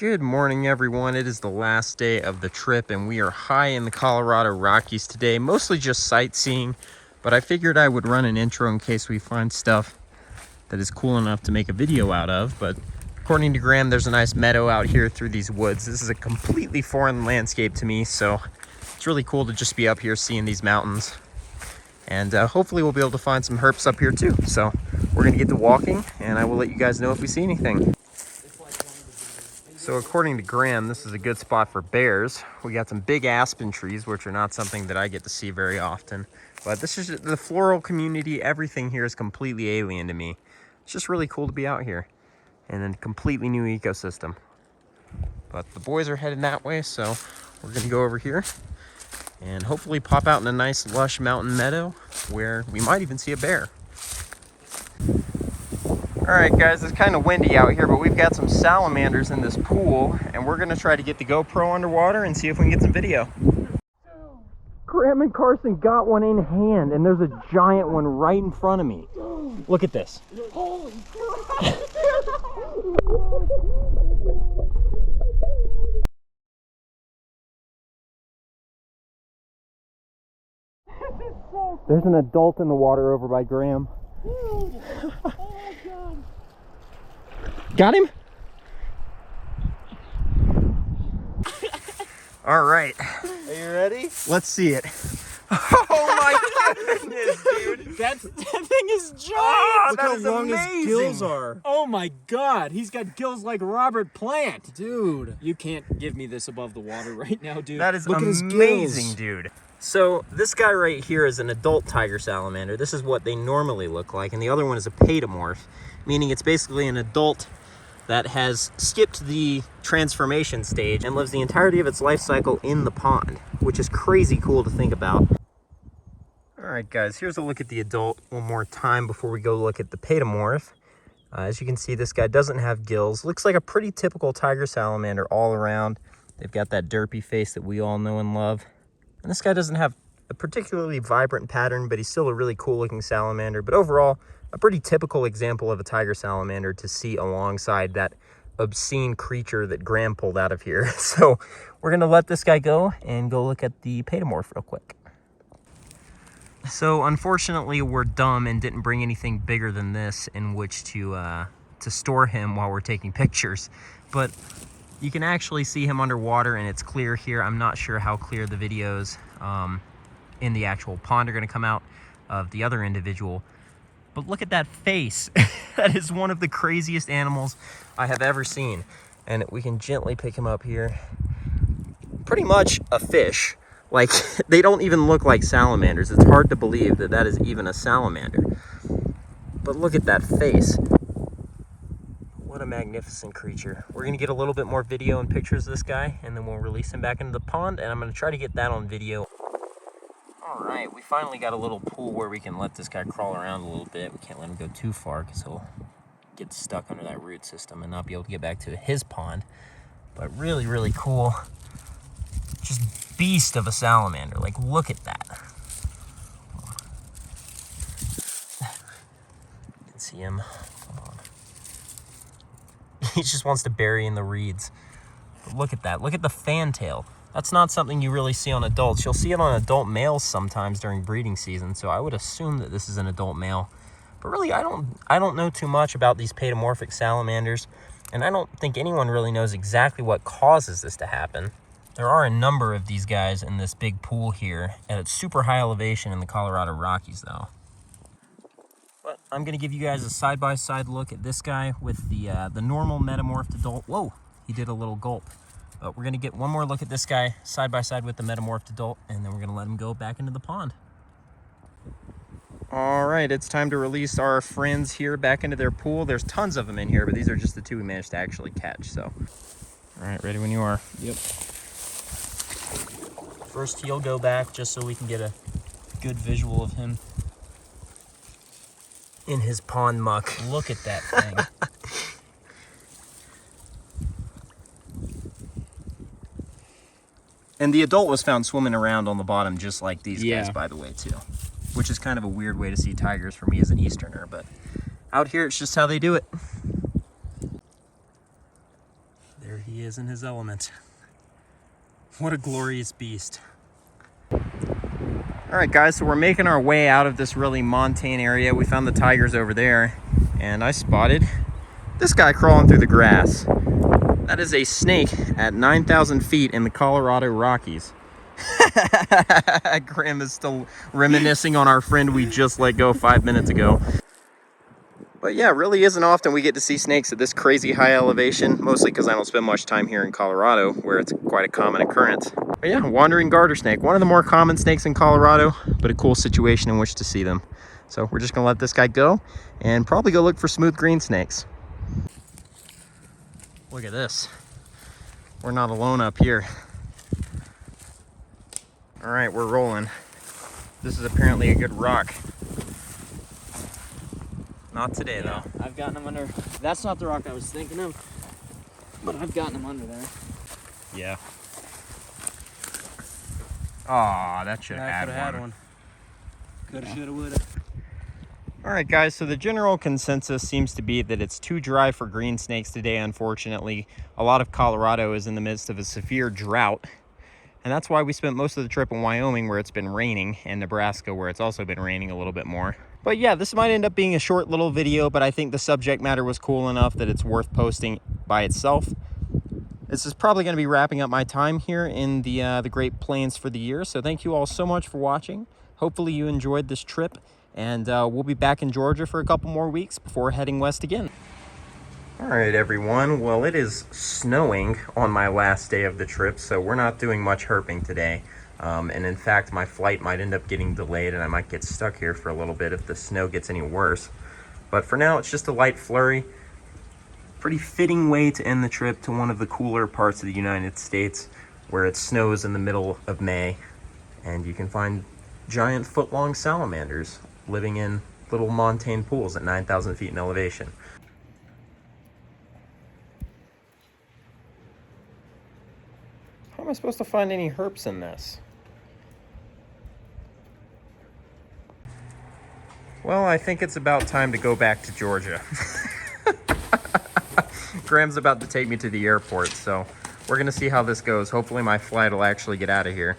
Good morning, everyone. It is the last day of the trip, and we are high in the Colorado Rockies today, mostly just sightseeing, but I figured I would run an intro in case we find stuff that is cool enough to make a video out of. But according to Graham, there's a nice meadow out here through these woods. This is a completely foreign landscape to me, so it's really cool to just be up here seeing these mountains. And hopefully we'll be able to find some herps up here too. So we're gonna get to walking, and I will let you guys know if we see anything. So according to Graham, this is a good spot for bears. We got some big aspen trees, which are not something that I get to see very often. But this is the floral community. Everything here is completely alien to me. It's just really cool to be out here in a completely new ecosystem. But the boys are headed that way, so we're gonna go over here and hopefully pop out in a nice lush mountain meadow where we might even see a bear. All right, guys, it's kind of windy out here, but we've got some salamanders in this pool, and we're gonna try to get the GoPro underwater and see if we can get some video. Graham and Carson got one in hand, and there's a giant one right in front of me. Look at this. Holy crap! There's an adult in the water over by Graham. Oh my God. Got him? All right. Are you ready? Let's see it. Oh my goodness, dude. That thing is giant. Oh, Look that how is long amazing. his gills are. Oh my God, he's got gills like Robert Plant. Dude, you can't give me this above the water right now, dude. That is Look at his amazing, gills. dude. So this guy right here is an adult tiger salamander. This is what they normally look like. And the other one is a pedomorph, meaning it's basically an adult that has skipped the transformation stage and lives the entirety of its life cycle in the pond, which is crazy cool to think about. All right, guys, here's a look at the adult one more time before we go look at the pedomorph. As you can see, this guy doesn't have gills. Looks like a pretty typical tiger salamander all around. They've got that derpy face that we all know and love. And this guy doesn't have a particularly vibrant pattern, but he's still a really cool looking salamander. But overall, a pretty typical example of a tiger salamander to see alongside that obscene creature that Graham pulled out of here. So we're gonna let this guy go and go look at the pedomorph real quick. So unfortunately, we're dumb and didn't bring anything bigger than this in which to store him while we're taking pictures. But you can actually see him underwater, and it's clear here. I'm not sure how clear the videos in the actual pond are gonna come out of the other individual. But look at that face. That is one of the craziest animals I have ever seen. And we can gently pick him up here. Pretty much a fish. Like, they don't even look like salamanders. It's hard to believe that that is even a salamander. But look at that face. What a magnificent creature. We're gonna get a little bit more video and pictures of this guy, and then we'll release him back into the pond, and I'm gonna try to get that on video. All right, we finally got a little pool where we can let this guy crawl around a little bit. We can't let him go too far because he'll get stuck under that root system and not be able to get back to his pond. But really, really cool. Just beast of a salamander. Like, look at that. You can see him. He just wants to bury in the reeds. But look at that. Look at the fantail. That's not something you really see on adults. You'll see it on adult males sometimes during breeding season, so I would assume that this is an adult male. But really, I don't know too much about these pedomorphic salamanders, and I don't think anyone really knows exactly what causes this to happen. There are a number of these guys in this big pool here at a super high elevation in the Colorado Rockies, though. But I'm gonna give you guys a side-by-side look at this guy with the normal metamorphed adult. Whoa, he did a little gulp. But we're gonna get one more look at this guy side by side with the metamorphed adult, and then we're gonna let him go back into the pond. All right, it's time to release our friends here back into their pool. There's tons of them in here, but these are just the two we managed to actually catch, so. All right, ready when you are. Yep. First, he'll go back just so we can get a good visual of him in his pond muck. Look at that thing. And the adult was found swimming around on the bottom just like these Yeah. guys, by the way, too. Which is kind of a weird way to see tigers for me as an Easterner, but out here it's just how they do it. There he He is in his element. What a glorious beast. All right, guys, so we're making our way out of this really montane area. We found the tigers over there, and I spotted this guy crawling through the grass. That is a snake at 9,000 feet in the Colorado Rockies. Graham is still reminiscing on our friend we just let go 5 minutes ago. But yeah, it really isn't often we get to see snakes at this crazy high elevation, mostly because I don't spend much time here in Colorado, where it's quite a common occurrence. But yeah, wandering garter snake, one of the more common snakes in Colorado, but a cool situation in which to see them. So we're just gonna let this guy go and probably go look for smooth green snakes. Look at this. We're not alone up here. All right, we're rolling. This is apparently a good rock. Not today, though. I've gotten him under. That's not the rock I was thinking of, but I've gotten him under there. Yeah. Aw, that should have Coulda had one. Coulda, shoulda, woulda. All right, guys, so the general consensus seems to be that it's too dry for green snakes today, unfortunately. A lot of Colorado is in the midst of a severe drought, and that's why we spent most of the trip in Wyoming, where it's been raining, and Nebraska, where it's also been raining a little bit more. But yeah, this might end up being a short little video, but I think the subject matter was cool enough that it's worth posting by itself. This is probably going to be wrapping up my time here in the Great Plains for the year, so thank you all so much for watching. Hopefully you enjoyed this trip, and we'll be back in Georgia for a couple more weeks before heading west again. All right, everyone. Well, it is snowing on my last day of the trip, so we're not doing much herping today. And in fact, my flight might end up getting delayed, and I might get stuck here for a little bit if the snow gets any worse. But for now, it's just a light flurry. Pretty fitting way to end the trip to one of the cooler parts of the United States, where it snows in the middle of May, and you can find giant foot-long salamanders living in little montane pools at 9,000 feet in elevation. How am I supposed to find any herps in this? Well, I think it's about time to go back to Georgia. Graham's about to take me to the airport, so we're gonna see how this goes. Hopefully my flight will actually get out of here.